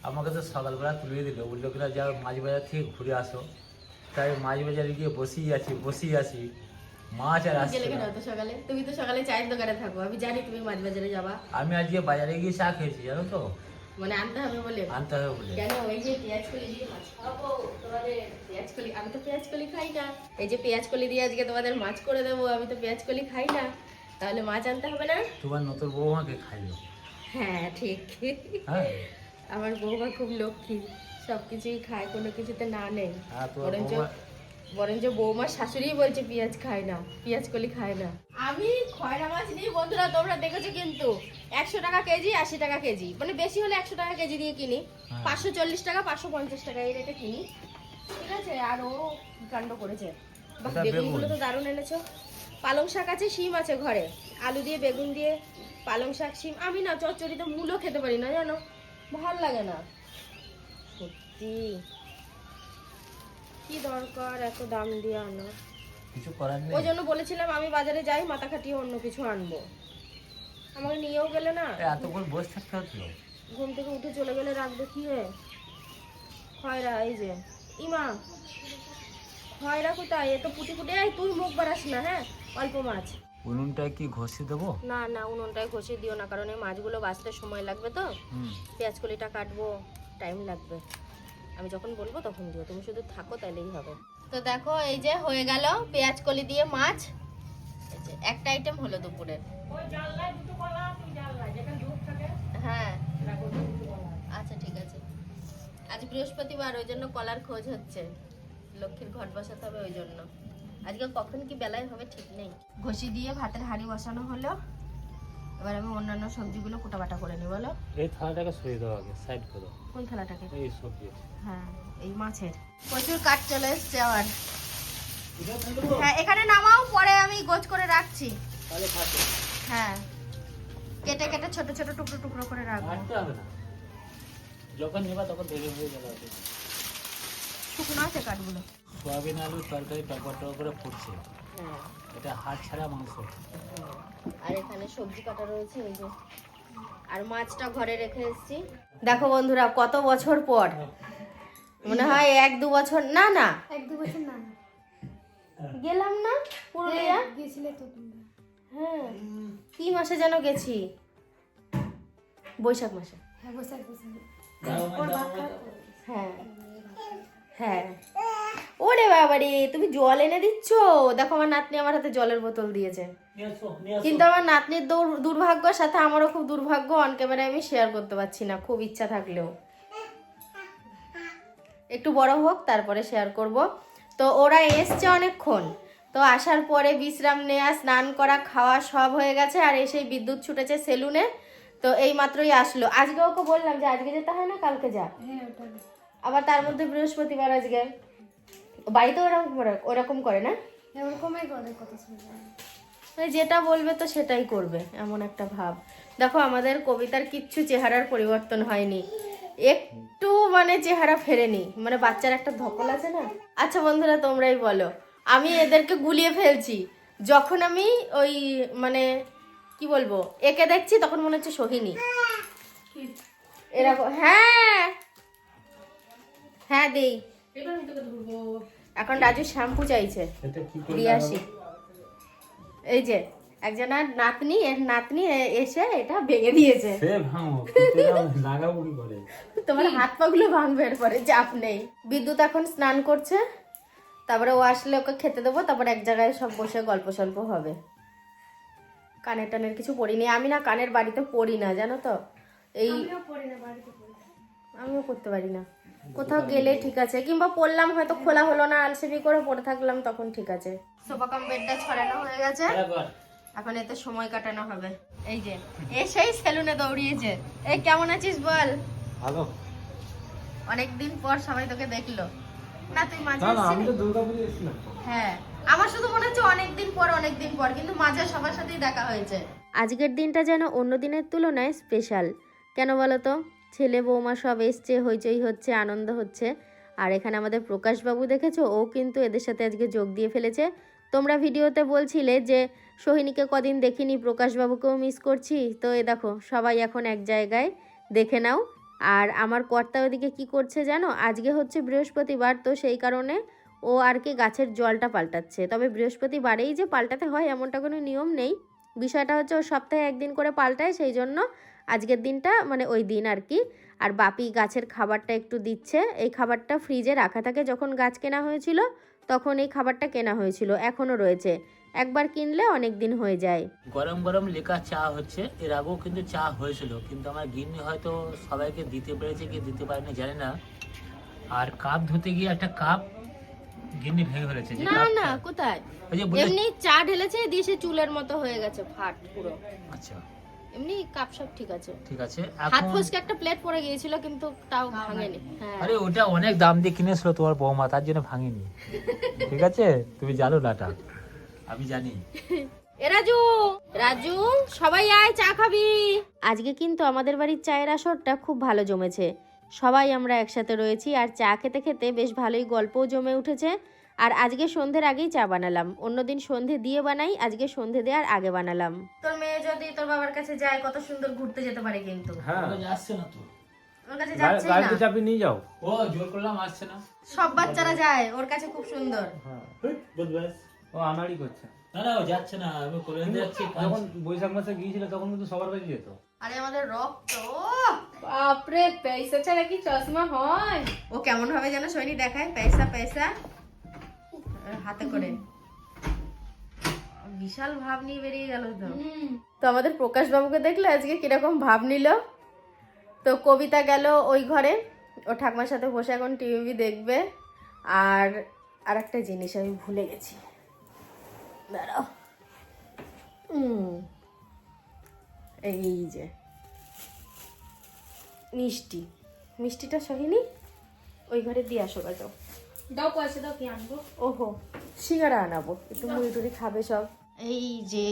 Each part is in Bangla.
আমাকে তো সকালবেলা তুলে দিল, বললো কিনা যা মাছ বাজার থেকে ঘুরে আসো। তাই মাছ বাজারে গিয়ে বসেই আছি, মাছ আর আসছে না। সকালে তুমি তো সকালে চায়ের দোকানে থাকো, আমি জানি তুমি মাছ বাজারে যাবা। আমি আজকে বাজারে গিয়ে চা খেয়েছি, জানো তো। মানে আনতে হবে বলে? আনতে হবে বলে। কেন? ওই যে পেঁয়াজ কলি দিয়ে মাছ খাবো তোমাদের। পেঁয়াজ কলি, আমি তো পেঁয়াজ কলি খাই না। এই যে পেঁয়াজ কলি দিয়ে আজকে তোমাদের মাছ করে দেবো, আমি তো পেঁয়াজ কলি খাই না, তাহলে মাছ আনতে হবে না? তোমার নতুন বৌমাকে খাইও। হ্যাঁ ঠিক। হ্যাঁ, আমার বৌমা খুব লক্ষ্মী, সবকিছুই খায়, কোনো কিছুতে না নেই। হ্যাঁ তোমার বরঞ্চ বৌমা। বরঞ্চ বৌমার শাশুড়ি বলছে পেঁয়াজ খায় না, পেঁয়াজ কলি খায় না। আমি খয়রা মাছ নিয়ে, বন্ধুরা তোমরা দেখেছো কিন্তু 100 টাকা কেজি, 80 টাকা কেজি, মানে বেশি হলে 100 টাকা কেজি দিয়ে কিনি। 540 টাকা, 550 টাকা এই রেটে কিনি, ঠিক আছে। আর ও কি কাণ্ড করেছে। বাহ, বেগুনগুলো তো দারুণ এনেছো। পালং শাক আছে, শিম আছে ঘরে, আলু দিয়ে বেগুন দিয়ে পালং শাক শিম। আমি না চচ্চড়িতে মূলো খেতে পারি না, জানো, ভাল লাগে না সত্যি। কি দরকার এত দাম দিয়ে আনো? কিছু করার নেই। ওই জন্য বলেছিলাম আমি বাজারে যাই, মাথা খাটিয়ে অন্য কিছু আনবো। আমাকে নিয়েও গেলে না, এতক্ষণ বসে থাকতে হতো। ঘুম থেকে উঠে চলে গেলে রাখবে কি রে? খয়রা, এই যে ইমা, খয়রা কোথায়? এ তো পুটি পুটি। এই তুই মুখ বাড়াস না, হ্যাঁ, অল্প মাছ। উনুনটায় কি ঘষে দেবো? না না, উনুনটায় ঘষে দিও না, কারণ এই মাছগুলো বাঁচতে সময় লাগবে তো। পেঁয়াজ কলিটা কাটবো, টাইম লাগবে। আমি যখন বলবো তখন দিও, তুমি শুধু থাকো তাইলেই হবে। তো দেখো এই যে হয়ে গেল পেঁয়াজ কলি দিয়ে মাছ। এই যে একটা আইটেম হলো দুপুরে। হ্যাঁ আচ্ছা ঠিক আছে। আজ বৃহস্পতিবার, ওই জন্য কলার খোঁজ হচ্ছে, লক্ষ্মীর ঘট বসাতে হবে ওই জন্য। আজকে কখন কি বেলায় হবে ঠিক নেই। ঘষি দিয়ে ভাতের হাঁড়ি বসানো হলো, এবার আমি অন্যান্য সবজিগুলো কোটাবাটা করে নিই। বলো, এই থালাটাকে সরিয়ে দাও, আগে সাইড করো। কোন থালাটাকে? এই সবজি। হ্যাঁ, এই মাছের প্রচুর কাঠ চলে এসছে আমার। হ্যাঁ এখানে নামাও, পরে আমি গোছ করে রাখছি। হ্যাঁ, কেটে কেটে ছোট ছোট টুকরো টুকরো করে রাখবো। যখন নেবা তখন দেরি হয়ে যাবে। শুকনো আছে কাঠগুলো। সয়াবিন আলু তরকারি টকবক করে ফুটছে। হ্যাঁ, এটা হাড় ছাড়া মাংস। আর এখানে সবজি কাটা রয়েছে, এই যে, আর মাছটা ঘরে রেখে এসেছি। দেখো বন্ধুরা, কত বছর পর, মনে হয় 1-2 বছর, না না 1-2 বছর না গেলাম না পুরুলিয়া। গিয়েছিলে তো তোমরা? হ্যাঁ, কি মাসে যেন গেছি, বৈশাখ মাসে। হ্যাঁ, বৈশাখ বৈশাখ। হ্যাঁ হ্যাঁ। ওরে বাবারে, তুমি জল এনে দিচ্ছ? দেখো আমার নাতনি আমার হাতে জলের বোতল দিয়েছে, কিন্তু আমার নাতনির দুর্ভাগ্যের সাথে আমারও খুব দুর্ভাগ্য, অন ক্যামেরায় আমি শেয়ার করতে পারছি না, খুব ইচ্ছা থাকলেও। একটু বড় হোক তারপরে শেয়ার করব। তো ওরা এসছে অনেকক্ষণ, তো আসার পরে বিশ্রাম নেওয়া, স্নান করা, খাওয়া সব হয়ে গেছে, আর এসেই বিদ্যুৎ ছুটেছে সেলুনে। তো এই মাত্রই আসলো। আজকে ওকে বললাম যে আজকে যেতে হয় না, কালকে যা। হ্যাঁ, ওটা আবার তার মধ্যে বৃহস্পতিবার আজকে। বাড়িতে ওরকম করে না, এরকমই করে কত সুন্দর। যেটা বলবে তো সেটাই করবে, এমন একটা ভাব। দেখো আমাদের কবিতার কিচ্ছু চেহারার পরিবর্তন হয়নি, একটু মানে চেহারা ফেরেনি, মানে বাচ্চার একটা ধকল আছে না। আচ্ছা বন্ধুরা তোমরাই বলো, আমি এদেরকে গুলিয়ে ফেলছি। যখন আমি ওই মানে কি বলবো একে দেখছি, তখন মনে হচ্ছে সোহিনী এরকম। হ্যাঁ হ্যাঁ দেই। এখন রাজু শ্যাম্পু চাইছে, দিয়ে আসি। এই যে একজনের নাতনি, এর নাতনি এসে এটা ভেঙে দিয়েছে। তোমার হাত পা গুলো ভাঙবে এরপরে, চাপ নেই। বিদ্যুৎ এখন স্নান করছে, তারপরে ও আসলে ওকে খেতে দেবো, তারপর এক জায়গায় সব বসে গল্প সল্প হবে। কানের টানের কিছু পড়িনি আমি, না কানের বাড়িতে পড়ি না, জানো তো। এই আমিও করতে পারি না, কোথাও গেলে ঠিক আছে, কিংবা পড়লাম হয়তো খোলা হলো না, আলসেমি করে পড়ে থাকলাম, তখন ঠিক আছে। সোফা কাম বেডটা ছড়ানো হয়ে গেছে, এখন এতে সময় কাটানো হবে। এই যে এসেই সেলুনে দৌড়িয়েছে। এই কেমন আছিস বল? ভালো। অনেকদিন পর সবাই তোকে দেখলো না, তুই মাঝে আমি তো দুর্গাপুরে এসেছিলাম। হ্যাঁ, আমার শুধু মনে হচ্ছে অনেকদিন পর, কিন্তু মাঝে সবার সাথেই দেখা হয়েছে। আজকের দিনটা যেন অন্য দিনের তুলনায় স্পেশাল। কেন বলো তো? ছেলে বৌমা সব এসছে, হইচই হচ্ছে, আনন্দ হচ্ছে। আর এখানে আমাদের প্রকাশবাবু দেখেছো, ও কিন্তু এদের সাথে আজকে যোগ দিয়ে ফেলেছে। তোমরা ভিডিওতে বলছিলে যে সোহিনীকে কদিন দেখিনি, প্রকাশবাবুকেও মিস করছি, তো এ দেখো সবাই এখন এক জায়গায়, দেখে নাও। আর আমার কর্তা ওদিকে কি করছে জানো, আজকে হচ্ছে বৃহস্পতিবার, তো সেই কারণে ও আর কি গাছের জলটা পাল্টাচ্ছে। তবে বৃহস্পতিবারেই যে পাল্টাতে হয় এমনটা কোনো নিয়ম নেই, বিষয়টা হচ্ছে ও সপ্তাহে একদিন করে পাল্টায়, সেই জন্য আজকের দিনটা মানে ওই দিন আর কি। আর বাপি গাছের খাবারটা একটু দিচ্ছে, এই খাবারটা ফ্রিজে রাখা থাকে, যখন গাছ কেনা হয়েছিল তখন এই খাবারটা কেনা হয়েছিল, এখনও রয়েছে, একবার কিনলে অনেক দিন হয়ে যায়। গরম গরম লেখা চা হচ্ছে, এর আগেও কিন্তু চা হয়েছিল, কিন্তু আমার গিন্নি হয়তো সবাইকে দিতে পেরেছে কি দিতে পারেনি জানি না। আর কাপ ধুতে গিয়ে একটা কাপ গিন্নি ভেঙে ফেলেছে। যে না কাপটা- না, কোথায়, ওই যে বলে- এমনি চা ঢেলেছে দিয়ে সে চুলের মতো হয়ে গেছে ফাট পুরো, আচ্ছা এমনি কাপ সব ঠিক আছে। ঠিক আছে। হাত এখন ফসকে একটা প্লেট পড়ে গিয়েছিল কিন্তু তাও ভাঙেনি। হ্যাঁ আরে ওটা অনেক দাম দিয়ে কিনেছিল তোমার বৌমা, তার জন্য ভাঙিনি। ঠিক আছে, তুমি জানো নাটা, আমি জানি। এ রাজু, রাজু সবাই আয় চা খাবি। আজকে কিন্তু আমাদের বাড়ির চায়ের আসরটা খুব ভালো জমেছে, সবাই আমরা একসাথে রয়েছি আর চা খেতে খেতে বেশ ভালোই গল্পও জমে উঠেছে। আর আজকে সন্ধ্যের আগেই চা বানালাম, অন্যদিন সন্ধে দিয়ে বানাই, আজকে সন্ধে দেওয়ার আগে বানালাম। তোর মেয়ে যদি তোর বাবার কাছে যায় কত সুন্দর ঘুরতে যেতে পারে, কিন্তু হ্যাঁ আসছে না তো, ওর কাছে যাচ্ছে না, গাড়িতে চাপি নিয়ে যাও। ও জোর করলাম আসছে না। সব বাচ্চারা যায়, ওর কাছে খুব সুন্দর। হ্যাঁ ও আনাড়ি করছে। না না ও যাচ্ছে না, আমি করে যাচ্ছি। যখন বৈশাখ মাসে গিয়েছিল তখন কিন্তু সবার কাছে যেত। আরে আমাদের রক্ত, বাপরে পয়সা ছাড়া কি চশমা হয়। ও কেমন ভাবে যেন সৈনি দেখায়, পয়সা পয়সা হাতে করে, বিশাল ভাব নিয়ে বেরিয়ে গেল। তো আমাদের প্রকাশ বাবুকে দেখলে আজকে কিরকম ভাব নিল। তো কবিতা গেল ওই ঘরে, ও ঠাকুমার সাথে বসে এখন টিভি দেখবে। আর একটা জিনিস আমি ভুলে গেছি, দাঁড়াও, এই যে মিষ্টি, মিষ্টিটা সহিনি ওই ঘরে দিয়ে আসো গা, যাও দাও পয়সা দাও, কি আনবো? ওহো সিঙ্গারা আনাবো, একটু মুড়ি টুড়ি খাবে সব। এই যে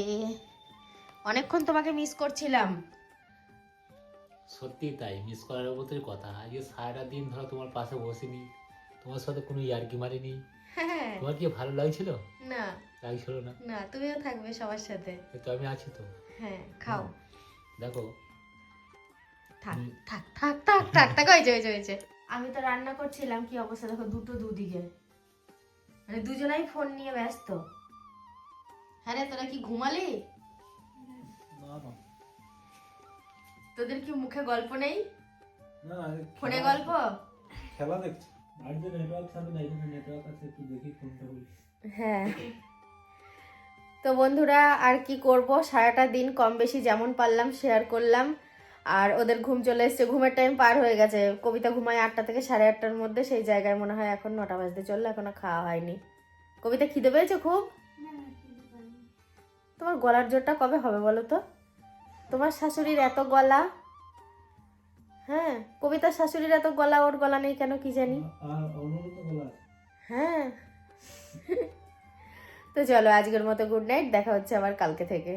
অনেকক্ষণ তোমাকে মিস করছিলাম। সত্যি তাই, মিস করার মতোই কথা। আজকে সারাটা দিন ধরো তোমার পাশে বসিনি, তোমার সাথে কোনো ইয়ার্কি মারিনি। হ্যাঁ, তোমার কি ভালো লাগছিল? না লাগছিল না? না, তুমিও থাকবে সবার সাথে। এই তো আমি আছি তো। হ্যাঁ খাও, দেখো থাক থাক থাক থাক থাক থাক, হয়েছে হয়েছে হয়েছে। আমি তো রান্না করছিলাম, কি অবস্থা দেখো, দুটো দুদিকে, মানে দুজনাই ফোন নিয়ে ব্যস্ত। হ্যাঁ রে, তোরা কি ঘুমালি? তোদের কি মুখে গল্প নেই, না ফোনে গল্প? খেলা দেখছি। বাড়িতে নেটওয়ার্ক থাকবে না, এখানে নেটওয়ার্ক আছে, একটু দেখি ফোনটা বলি। হ্যাঁ, তো বন্ধুরা আর কি করব, সারাটা দিন কম বেশি যেমন পারলাম শেয়ার করলাম। আর ওদের ঘুম চলে এসছে, ঘুমের টাইম পার হয়ে গেছে। কবিতা ঘুমায় 8টা থেকে 8:30টার মধ্যে, সেই জায়গায় মনে হয় এখন 9টা বাজতে চললো, এখনো খাওয়া হয়নি। কবিতা খিদে পেয়েছে খুব? তোমার গলার জোরটা কবে হবে বলো তো? তোমার শাশুড়ির এত গলা, হ্যাঁ কবিতার শাশুড়ির এত গলা, ওর গলা নেই কেন কি জানি। আর অনুরোধ বলা আছে। হ্যাঁ তো চলো আজকের মতো গুড নাইট, দেখা হচ্ছে আবার কালকে থেকে।